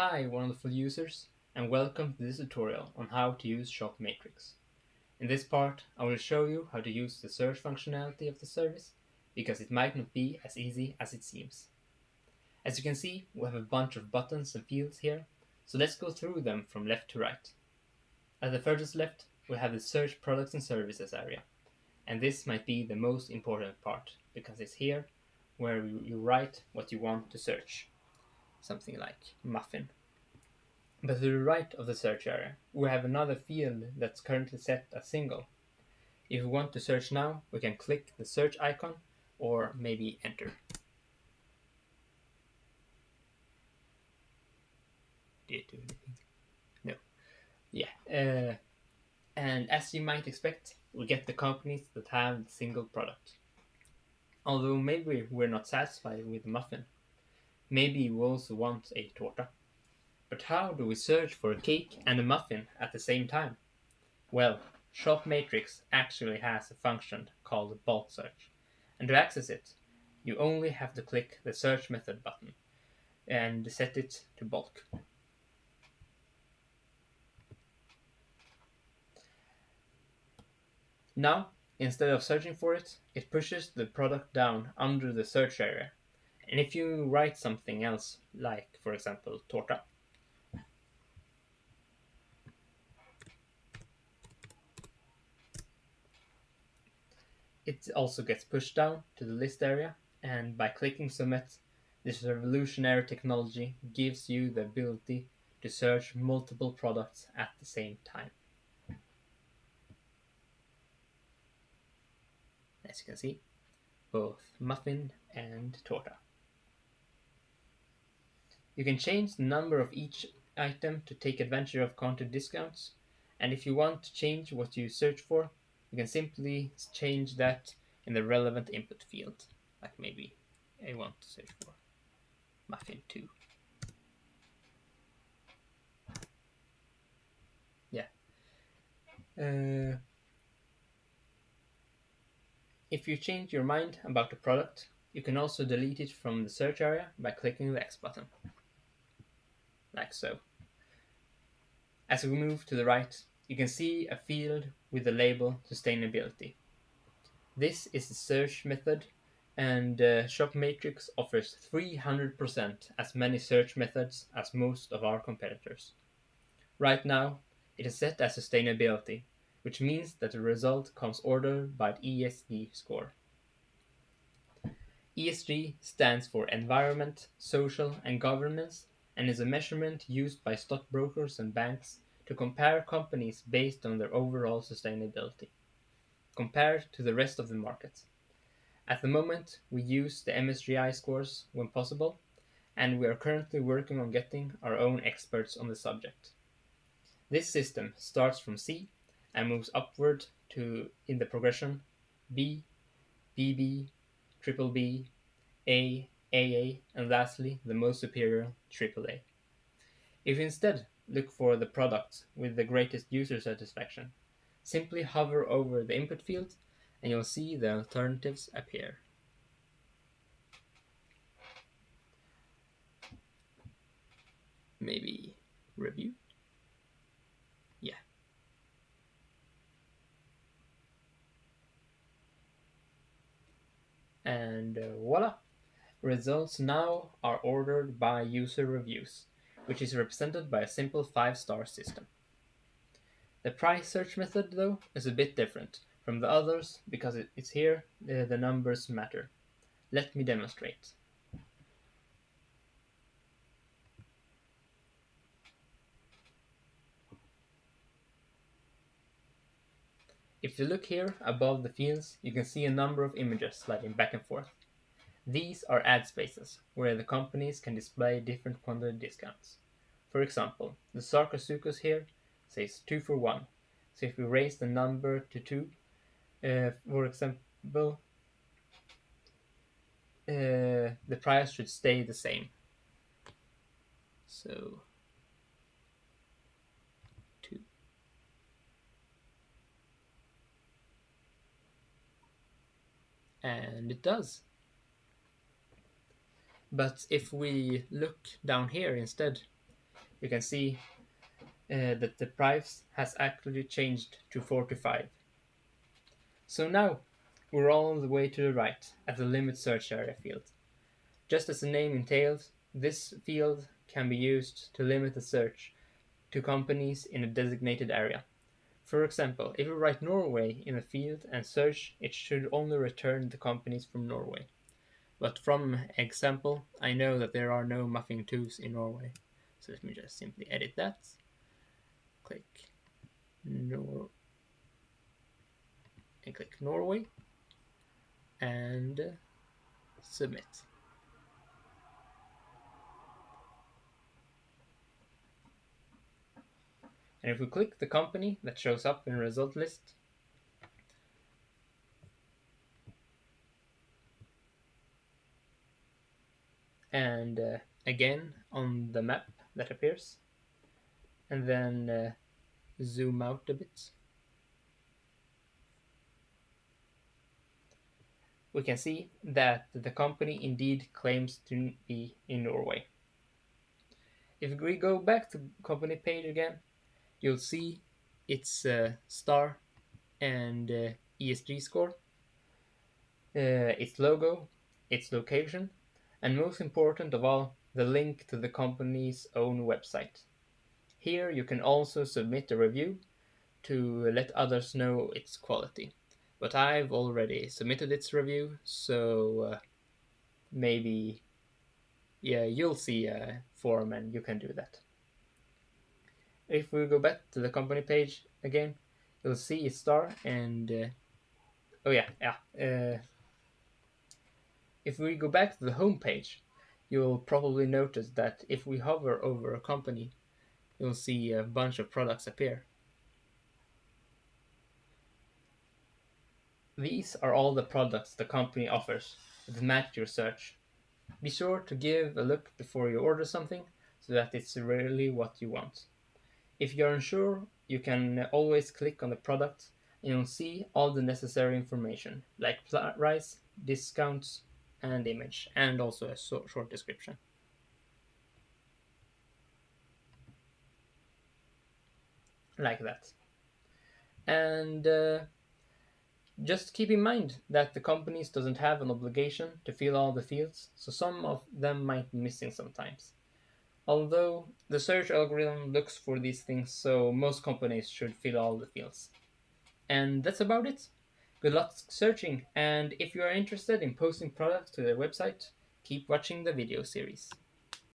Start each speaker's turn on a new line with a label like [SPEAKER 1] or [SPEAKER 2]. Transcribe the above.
[SPEAKER 1] Hi wonderful users, and welcome to this tutorial on how to use shopmx. In this part I will show you how to use the search functionality of the service, because it might not be as easy as it seems. As you can see, we have a bunch of buttons and fields here, so let's go through them from left to right. At the furthest left we have the search products and services area, and this might be the most important part because it's here where you write what you want to search. Something like muffin. But to the right of the search area, we have another field that's currently set as single. If we want to search now, we can click the search icon or maybe enter. Did it do anything? No. Yeah. And as you might expect, we get the companies that have the single product. Although maybe we're not satisfied with the muffin. Maybe we also want a torta. But how do we search for a cake and a muffin at the same time? Well, shopmx actually has a function called bulk search, and to access it, you only have to click the search method button and set it to bulk. Now, instead of searching for it, it pushes the product down under the search area. And if you write something else, like for example torta, it also gets pushed down to the list area, and by clicking submit, this revolutionary technology gives you the ability to search multiple products at the same time. As you can see, both muffin and torta. You can change the number of each item to take advantage of counter discounts, and if you want to change what you search for, you can simply change that in the relevant input field, like maybe I want to search for muffin 2. Yeah. If you change your mind about a product, you can also delete it from the search area by clicking the X button, like so. As we move to the right, you can see a field with the label sustainability. This is the search method, and shopmx offers 300% as many search methods as most of our competitors. Right now, it is set as sustainability, which means that the result comes ordered by the ESG score. ESG stands for Environment, Social and Governance, and is a measurement used by stockbrokers and banks to compare companies based on their overall sustainability, compared to the rest of the market. At the moment, we use the MSGI scores when possible, and we are currently working on getting our own experts on the subject. This system starts from C and moves upward to in the progression B, BB, triple B, A, AA, and lastly, the most superior, AAA. If you instead look for the product with the greatest user satisfaction, simply hover over the input field and you'll see the alternatives appear. Maybe review? Yeah. And voila! Results now are ordered by user reviews, which is represented by a simple 5-star system. The price search method, though, is a bit different from the others because it's here the numbers matter. Let me demonstrate. If you look here above the fields, you can see a number of images sliding back and forth. These are ad spaces, where the companies can display different quantity discounts. For example, the Sarkasukas here says 2 for 1, so if we raise the number to 2, for example, the price should stay the same. So 2. And it does. But if we look down here instead, you can see that the price has actually changed to 45. So now we're all the way to the right at the limit search area field. Just as the name entails, this field can be used to limit the search to companies in a designated area. For example, if you write Norway in a field and search, it should only return the companies from Norway. But from example, I know that there are no muffin tools in Norway. So let me just simply edit that. Click Nor and click Norway and submit. And if we click the company that shows up in the result list, and again on the map that appears, and then zoom out a bit, we can see that the company indeed claims to be in Norway. If we go back to company page again, you'll see its star and ESG score, its logo, its location, and most important of all, the link to the company's own website. Here you can also submit a review to let others know its quality. But I've already submitted its review, so maybe you'll see a form and you can do that. If we go back to the company page again, you'll see its star and if we go back to the home page, you'll probably notice that if we hover over a company, you'll see a bunch of products appear. These are all the products the company offers that match your search. Be sure to give a look before you order something so that it's really what you want. If you're unsure, you can always click on the product and you'll see all the necessary information like price, discounts, and image, and also a short description. Like that. And just keep in mind that the companies doesn't have an obligation to fill all the fields, so some of them might be missing sometimes. Although the search algorithm looks for these things, so most companies should fill all the fields. And that's about it. Good luck searching, and if you are interested in posting products to their website, keep watching the video series.